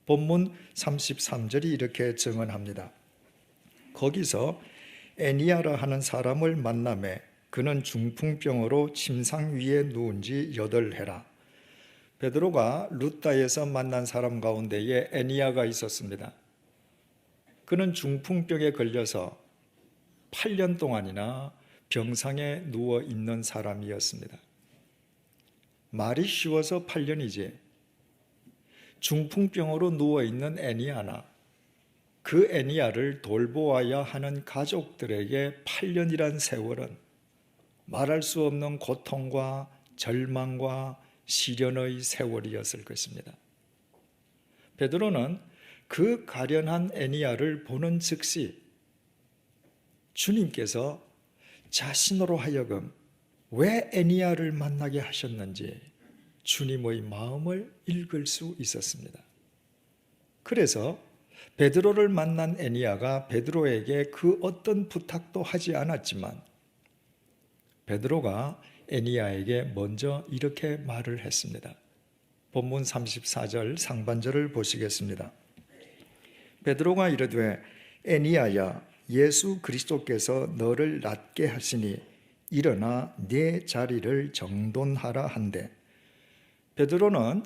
본문 33절이 이렇게 증언합니다. 거기서 애니아라 하는 사람을 만나매 그는 중풍병으로 침상 위에 누운 지 8해라. 베드로가 루다에서 만난 사람 가운데에 애니아가 있었습니다. 그는 중풍병에 걸려서 8년 동안이나 병상에 누워 있는 사람이었습니다. 말이 쉬워서 8년이지 중풍병으로 누워 있는 애니아나 그 애니아를 돌보아야 하는 가족들에게 8년이란 세월은 말할 수 없는 고통과 절망과 시련의 세월이었을 것입니다. 베드로는 그 가련한 애니아를 보는 즉시 주님께서 자신으로 하여금 왜 애니아를 만나게 하셨는지 주님의 마음을 읽을 수 있었습니다. 그래서 베드로를 만난 애니아가 베드로에게 그 어떤 부탁도 하지 않았지만 베드로가 애니아에게 먼저 이렇게 말을 했습니다. 본문 34절 상반절을 보시겠습니다. 베드로가 이르되 애니아야 예수 그리스도께서 너를 낫게 하시니 일어나 네 자리를 정돈하라 한대. 베드로는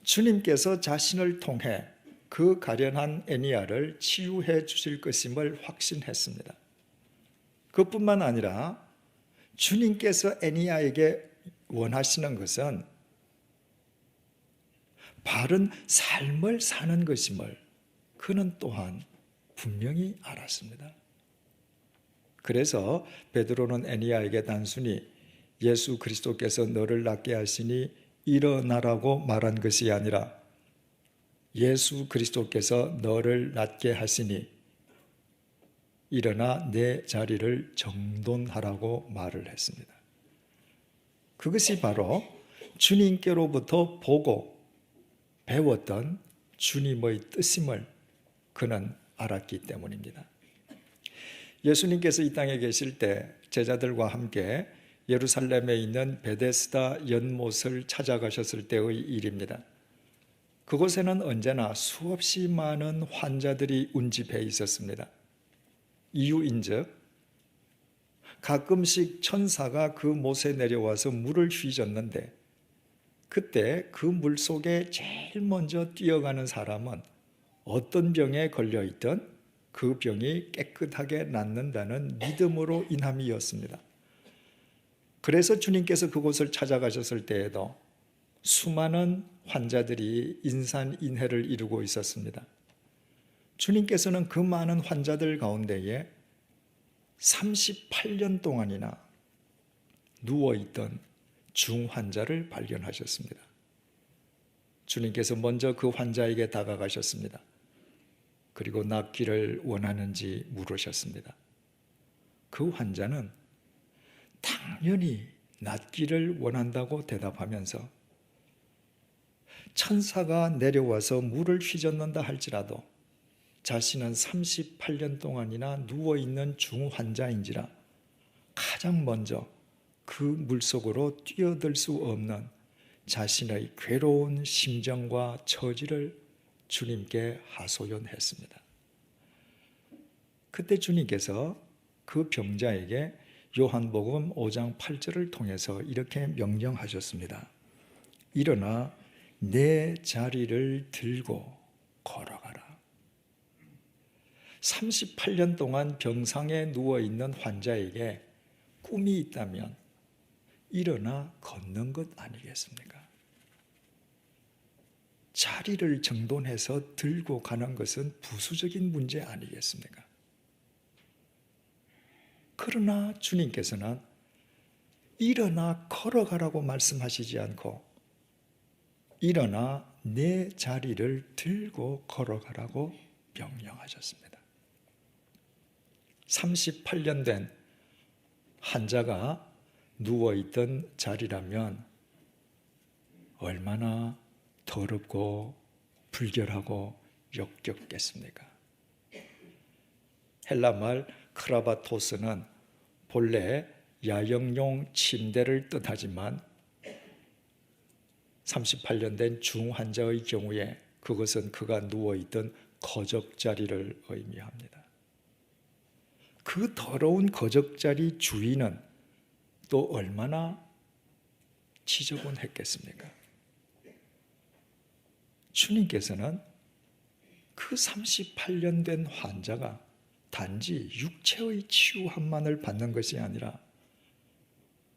주님께서 자신을 통해 그 가련한 애니아를 치유해 주실 것임을 확신했습니다. 그뿐만 아니라 주님께서 애니아에게 원하시는 것은 바른 삶을 사는 것임을 그는 또한 분명히 알았습니다. 그래서 베드로는 애니아에게 단순히 예수 그리스도께서 너를 낫게 하시니 일어나라고 말한 것이 아니라 예수 그리스도께서 너를 낫게 하시니 일어나 내 자리를 정돈하라고 말을 했습니다. 그것이 바로 주님께로부터 보고 배웠던 주님의 뜻임을 그는 알았기 때문입니다. 예수님께서 이 땅에 계실 때 제자들과 함께 예루살렘에 있는 베데스다 연못을 찾아가셨을 때의 일입니다. 그곳에는 언제나 수없이 많은 환자들이 운집해 있었습니다. 이유인즉 가끔씩 천사가 그 못에 내려와서 물을 휘젓는데 그때 그 물 속에 제일 먼저 뛰어가는 사람은 어떤 병에 걸려있던 그 병이 깨끗하게 낫는다는 믿음으로 인함이었습니다. 그래서 주님께서 그곳을 찾아가셨을 때에도 수많은 환자들이 인산인해를 이루고 있었습니다. 주님께서는 그 많은 환자들 가운데에 38년 동안이나 누워있던 중환자를 발견하셨습니다. 주님께서 먼저 그 환자에게 다가가셨습니다. 그리고 낫기를 원하는지 물으셨습니다. 그 환자는 당연히 낫기를 원한다고 대답하면서 천사가 내려와서 물을 휘젓는다 할지라도 자신은 38년 동안이나 누워있는 중환자인지라 가장 먼저 그 물속으로 뛰어들 수 없는 자신의 괴로운 심정과 처지를 주님께 하소연했습니다. 그때 주님께서 그 병자에게 요한복음 5장 8절을 통해서 이렇게 명령하셨습니다. 일어나 내 자리를 들고 걸어가라. 38년 동안 병상에 누워있는 환자에게 꿈이 있다면 일어나 걷는 것 아니겠습니까? 자리를 정돈해서 들고 가는 것은 부수적인 문제 아니겠습니까? 그러나 주님께서는 일어나 걸어가라고 말씀하시지 않고 일어나 내 자리를 들고 걸어가라고 명령하셨습니다. 38년 된 환자가 누워있던 자리라면 얼마나 더럽고 불결하고 역겹겠습니까? 헬라말 크라바토스는 본래 야영용 침대를 뜻하지만 38년 된 중환자의 경우에 그것은 그가 누워있던 거적자리를 의미합니다. 그 더러운 거적자리 주인은 또 얼마나 지저분했겠습니까? 주님께서는 그 38년 된 환자가 단지 육체의 치유함만을 받는 것이 아니라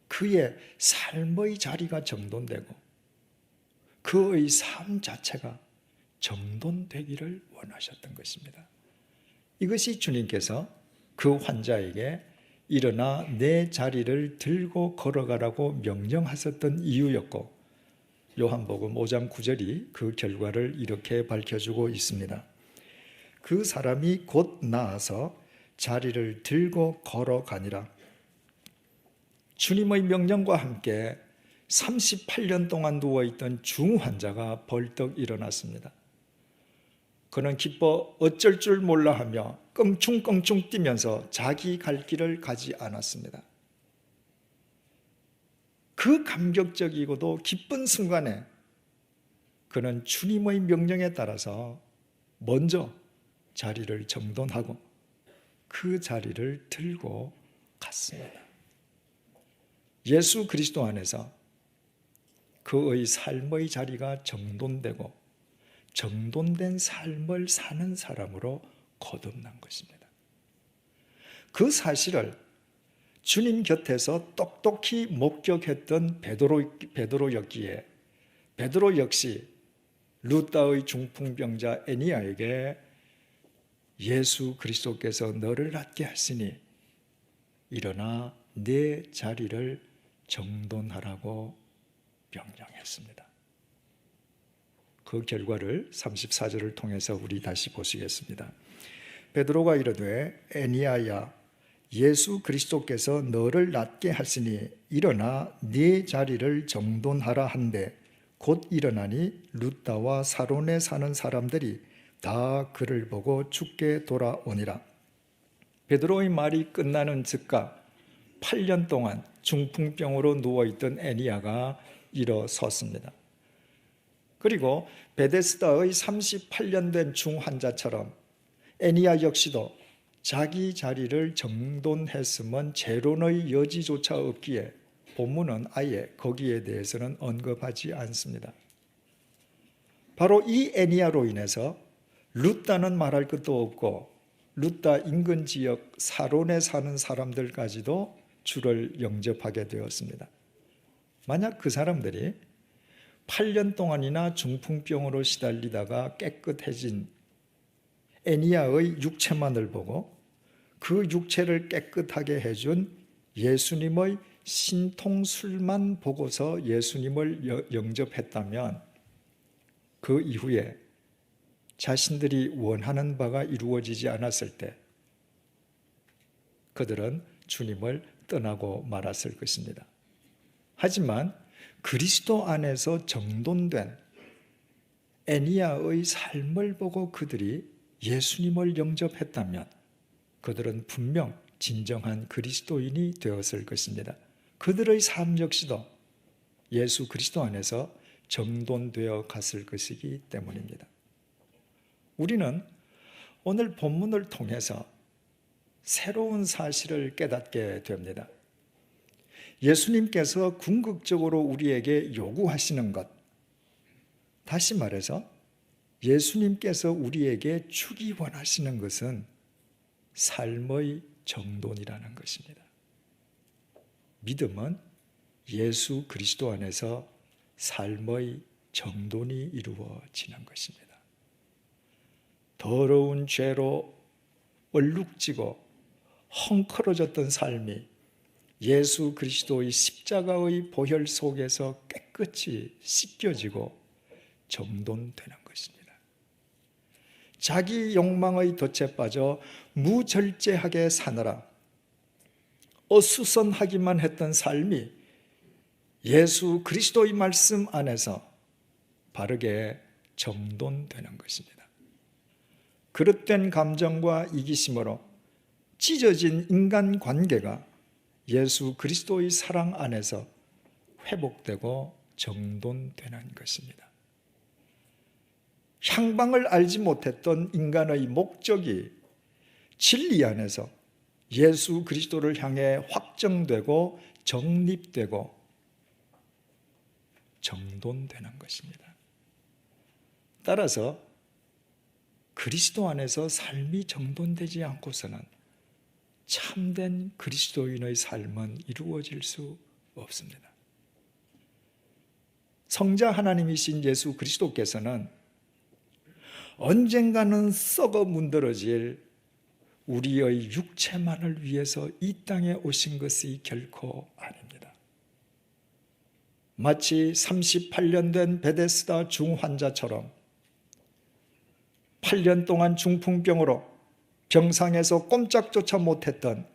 그의 삶의 자리가 정돈되고 그의 삶 자체가 정돈되기를 원하셨던 것입니다. 이것이 주님께서 그 환자에게 일어나 내 자리를 들고 걸어가라고 명령하셨던 이유였고, 요한복음 5장 9절이 그 결과를 이렇게 밝혀주고 있습니다. 그 사람이 곧 나아서 자리를 들고 걸어가니라. 주님의 명령과 함께 38년 동안 누워있던 중환자가 벌떡 일어났습니다. 그는 기뻐 어쩔 줄 몰라 하며 껑충껑충 뛰면서 자기 갈 길을 가지 않았습니다. 그 감격적이고도 기쁜 순간에 그는 주님의 명령에 따라서 먼저 자리를 정돈하고 그 자리를 들고 갔습니다. 예수 그리스도 안에서 그의 삶의 자리가 정돈되고 정돈된 삶을 사는 사람으로 거듭난 것입니다. 그 사실을 주님 곁에서 똑똑히 목격했던 베드로였기에 베드로 역시 루다의 중풍병자 애니야에게 예수 그리스도께서 너를 낫게 하시니 일어나 내 자리를 정돈하라고 명령했습니다. 그 결과를 34절을 통해서 우리 다시 보시겠습니다. 베드로가 이르되 애니야야 예수 그리스도께서 너를 낫게 하시니 일어나 네 자리를 정돈하라 한데 곧 일어나니 루다와 사론에 사는 사람들이 다 그를 보고 죽게 돌아오니라. 베드로의 말이 끝나는 즉각 8년 동안 중풍병으로 누워있던 애니야가 일어섰습니다. 그리고 베데스다의 38년 된 중환자처럼 애니야 역시도 자기 자리를 정돈했으면 재론의 여지조차 없기에 본문은 아예 거기에 대해서는 언급하지 않습니다. 바로 이 애니야로 인해서 루다는 말할 것도 없고 루다 인근 지역 사론에 사는 사람들까지도 주를 영접하게 되었습니다. 만약 그 사람들이 8년 동안이나 중풍병으로 시달리다가 깨끗해진 애니야의 육체만을 보고 그 육체를 깨끗하게 해준 예수님의 신통술만 보고서 예수님을 영접했다면 그 이후에 자신들이 원하는 바가 이루어지지 않았을 때 그들은 주님을 떠나고 말았을 것입니다. 하지만 그리스도 안에서 정돈된 애니야의 삶을 보고 그들이 예수님을 영접했다면 그들은 분명 진정한 그리스도인이 되었을 것입니다. 그들의 삶 역시도 예수 그리스도 안에서 정돈되어 갔을 것이기 때문입니다. 우리는 오늘 본문을 통해서 새로운 사실을 깨닫게 됩니다. 예수님께서 궁극적으로 우리에게 요구하시는 것, 다시 말해서 예수님께서 우리에게 주기 원하시는 것은 삶의 정돈이라는 것입니다. 믿음은 예수 그리스도 안에서 삶의 정돈이 이루어지는 것입니다. 더러운 죄로 얼룩지고 헝클어졌던 삶이 예수 그리스도의 십자가의 보혈 속에서 깨끗이 씻겨지고 정돈되는 것입니다. 자기 욕망의 덫에 빠져 무절제하게 사느라 어수선하기만 했던 삶이 예수 그리스도의 말씀 안에서 바르게 정돈되는 것입니다. 그릇된 감정과 이기심으로 찢어진 인간관계가 예수 그리스도의 사랑 안에서 회복되고 정돈되는 것입니다. 향방을 알지 못했던 인간의 목적이 진리 안에서 예수 그리스도를 향해 확정되고 정립되고 정돈되는 것입니다. 따라서 그리스도 안에서 삶이 정돈되지 않고서는 참된 그리스도인의 삶은 이루어질 수 없습니다. 성자 하나님이신 예수 그리스도께서는 언젠가는 썩어 문드러질 우리의 육체만을 위해서 이 땅에 오신 것이 결코 아닙니다. 마치 38년 된 베데스다 중환자처럼 8년 동안 중풍병으로 병상에서 꼼짝조차 못했던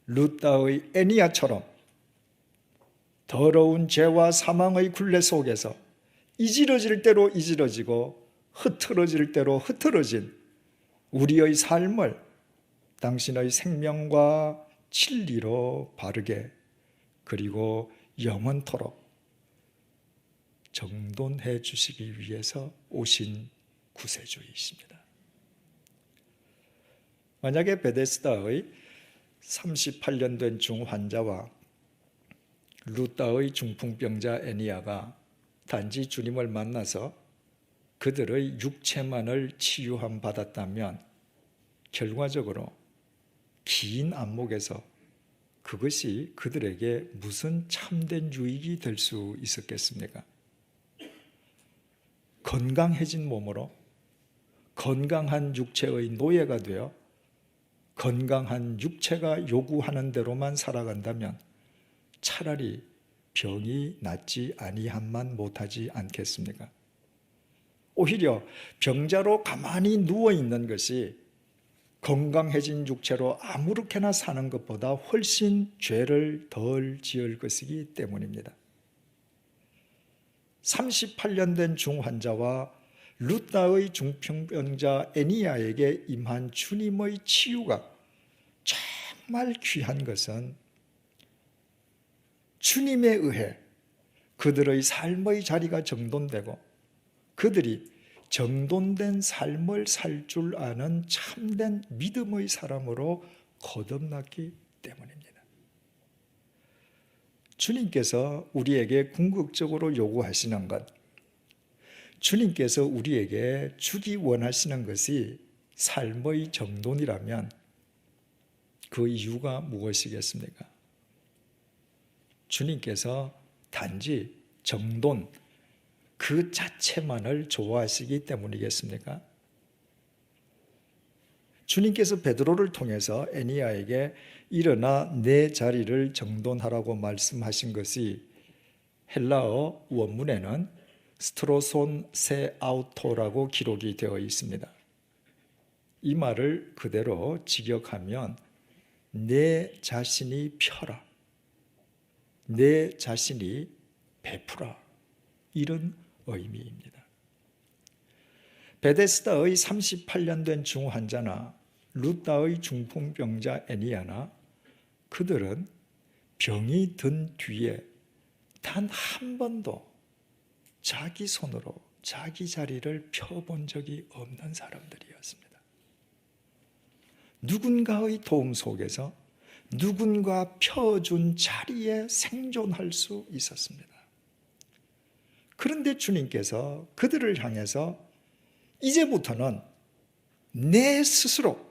루다의 애니야처럼 더러운 죄와 사망의 굴레 속에서 이지러질 대로 이지러지고 흐트러질 대로 흐트러진 우리의 삶을 당신의 생명과 진리로 바르게 그리고 영원토록 정돈해 주시기 위해서 오신 구세주이십니다. 만약에 베데스다의 38년 된 중환자와 루다의 중풍병자 애니야가 단지 주님을 만나서 그들의 육체만을 치유함 받았다면 결과적으로 긴 안목에서 그것이 그들에게 무슨 참된 유익이 될 수 있었겠습니까? 건강해진 몸으로 건강한 육체의 노예가 되어 건강한 육체가 요구하는 대로만 살아간다면 차라리 병이 낫지 아니함만 못하지 않겠습니까? 오히려 병자로 가만히 누워있는 것이 건강해진 육체로 아무렇게나 사는 것보다 훨씬 죄를 덜 지을 것이기 때문입니다. 38년 된 중환자와 루다의 중풍병자 애니야에게 임한 주님의 치유가 정말 귀한 것은 주님에 의해 그들의 삶의 자리가 정돈되고 그들이 정돈된 삶을 살 줄 아는 참된 믿음의 사람으로 거듭났기 때문입니다. 주님께서 우리에게 궁극적으로 요구하시는 것, 주님께서 우리에게 주기 원하시는 것이 삶의 정돈이라면 그 이유가 무엇이겠습니까? 주님께서 단지 정돈 그 자체만을 좋아하시기 때문이겠습니까? 주님께서 베드로를 통해서 애니야에게 일어나 내 자리를 정돈하라고 말씀하신 것이 헬라어 원문에는 스트로손 세 아우토라고 기록이 되어 있습니다. 이 말을 그대로 직역하면 내 자신이 펴라, 내 자신이 베풀어, 이런 의미입니다. 베데스다의 38년 된 중환자나 루다의 중풍병자 애니야나 그들은 병이 든 뒤에 단 한 번도 자기 손으로 자기 자리를 펴본 적이 없는 사람들이었습니다. 누군가의 도움 속에서 누군가 펴준 자리에 생존할 수 있었습니다. 그런데 주님께서 그들을 향해서 이제부터는 내 스스로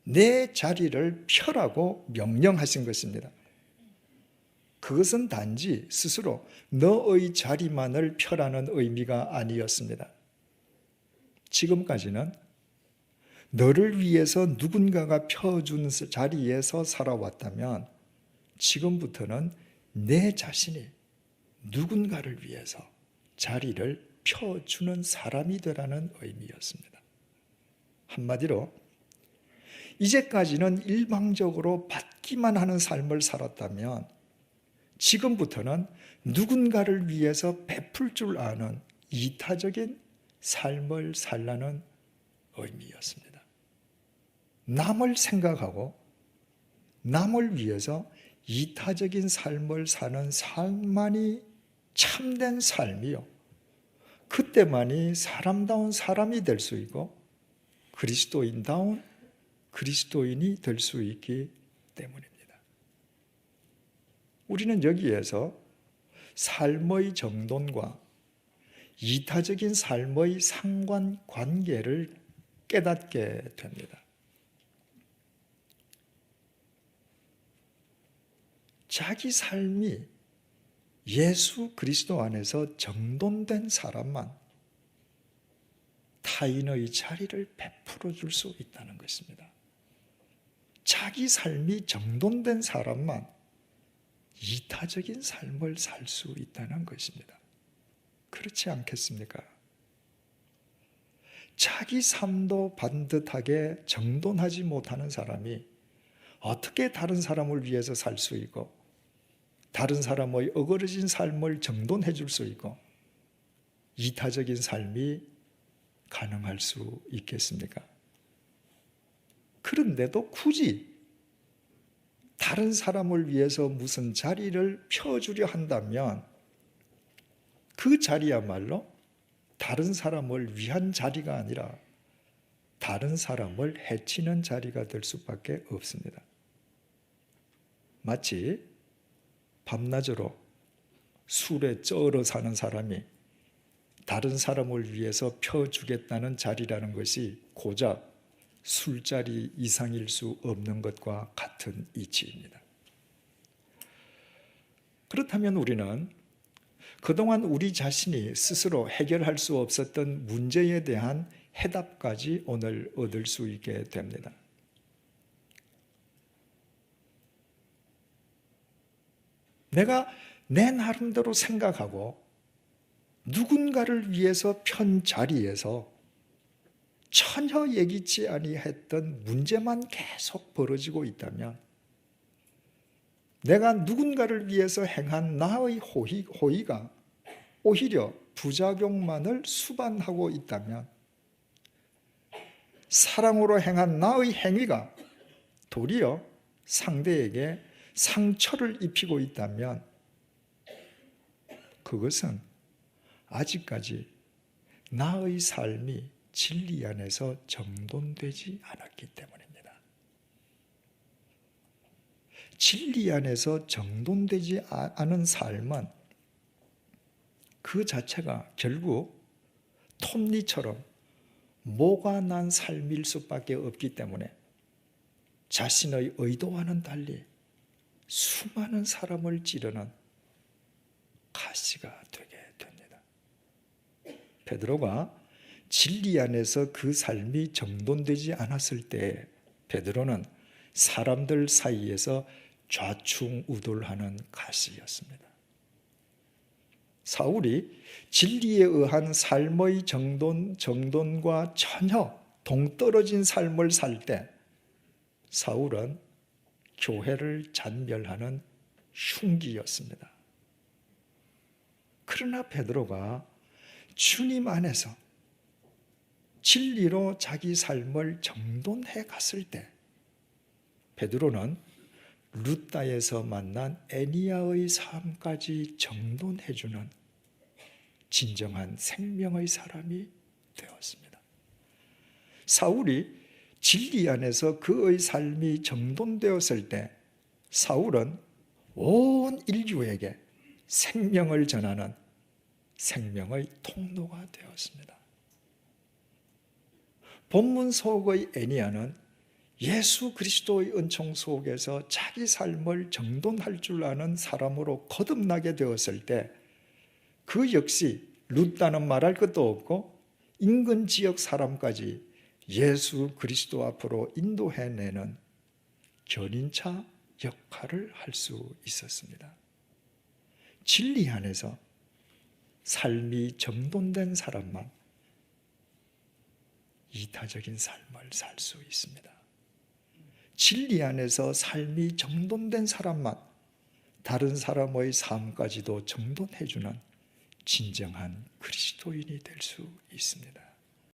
내 자리를 펴라고 명령하신 것입니다. 그것은 단지 스스로 너의 자리만을 펴라는 의미가 아니었습니다. 지금까지는 너를 위해서 누군가가 펴준 자리에서 살아왔다면 지금부터는 내 자신이 누군가를 위해서 자리를 펴주는 사람이 되라는 의미였습니다. 한마디로 이제까지는 일방적으로 받기만 하는 삶을 살았다면 지금부터는 누군가를 위해서 베풀 줄 아는 이타적인 삶을 살라는 의미였습니다. 남을 생각하고 남을 위해서 이타적인 삶을 사는 삶만이 참된 삶이요, 그때만이 사람다운 사람이 될 수 있고 그리스도인다운 그리스도인이 될 수 있기 때문입니다. 우리는 여기에서 삶의 정돈과 이타적인 삶의 상관관계를 깨닫게 됩니다. 자기 삶이 예수 그리스도 안에서 정돈된 사람만 타인의 자리를 베풀어 줄 수 있다는 것입니다. 자기 삶이 정돈된 사람만 이타적인 삶을 살 수 있다는 것입니다. 그렇지 않겠습니까? 자기 삶도 반듯하게 정돈하지 못하는 사람이 어떻게 다른 사람을 위해서 살 수 있고 다른 사람의 어그러진 삶을 정돈해 줄 수 있고 이타적인 삶이 가능할 수 있겠습니까? 그런데도 굳이 다른 사람을 위해서 무슨 자리를 펴주려 한다면 그 자리야말로 다른 사람을 위한 자리가 아니라 다른 사람을 해치는 자리가 될 수밖에 없습니다. 마치 밤낮으로 술에 쩔어 사는 사람이 다른 사람을 위해서 펴주겠다는 자리라는 것이 고작 술자리 이상일 수 없는 것과 같은 이치입니다. 그렇다면 우리는 그동안 우리 자신이 스스로 해결할 수 없었던 문제에 대한 해답까지 오늘 얻을 수 있게 됩니다. 내가 내 나름대로 생각하고 누군가를 위해서 편 자리에서 전혀 예기치 아니했던 문제만 계속 벌어지고 있다면 내가 누군가를 위해서 행한 나의 호의가 오히려 부작용만을 수반하고 있다면 사랑으로 행한 나의 행위가 도리어 상대에게 상처를 입히고 있다면 그것은 아직까지 나의 삶이 진리 안에서 정돈되지 않았기 때문입니다. 진리 안에서 정돈되지 않은 삶은 그 자체가 결국 톱니처럼 모가 난 삶일 수밖에 없기 때문에 자신의 의도와는 달리 수많은 사람을 찌르는 가시가 되게 됩니다. 베드로가 진리 안에서 그 삶이 정돈되지 않았을 때 베드로는 사람들 사이에서 좌충우돌하는 가시였습니다. 사울이 진리에 의한 삶의 정돈과 전혀 동떨어진 삶을 살 때 사울은 교회를 잔멸하는 흉기였습니다. 그러나 베드로가 주님 안에서 진리로 자기 삶을 정돈해 갔을 때 베드로는 루다에서 만난 에니야의 삶까지 정돈해주는 진정한 생명의 사람이 되었습니다. 사울이 진리 안에서 그의 삶이 정돈되었을 때 사울은 온 인류에게 생명을 전하는 생명의 통로가 되었습니다. 본문 속의 에니야는 예수 그리스도의 은총 속에서 자기 삶을 정돈할 줄 아는 사람으로 거듭나게 되었을 때 그 역시 룻다는 말할 것도 없고 인근 지역 사람까지 예수 그리스도 앞으로 인도해내는 견인차 역할을 할 수 있었습니다. 진리 안에서 삶이 정돈된 사람만 이타적인 삶을 살 수 있습니다. 진리 안에서 삶이 정돈된 사람만 다른 사람의 삶까지도 정돈해주는 진정한 그리스도인이 될 수 있습니다.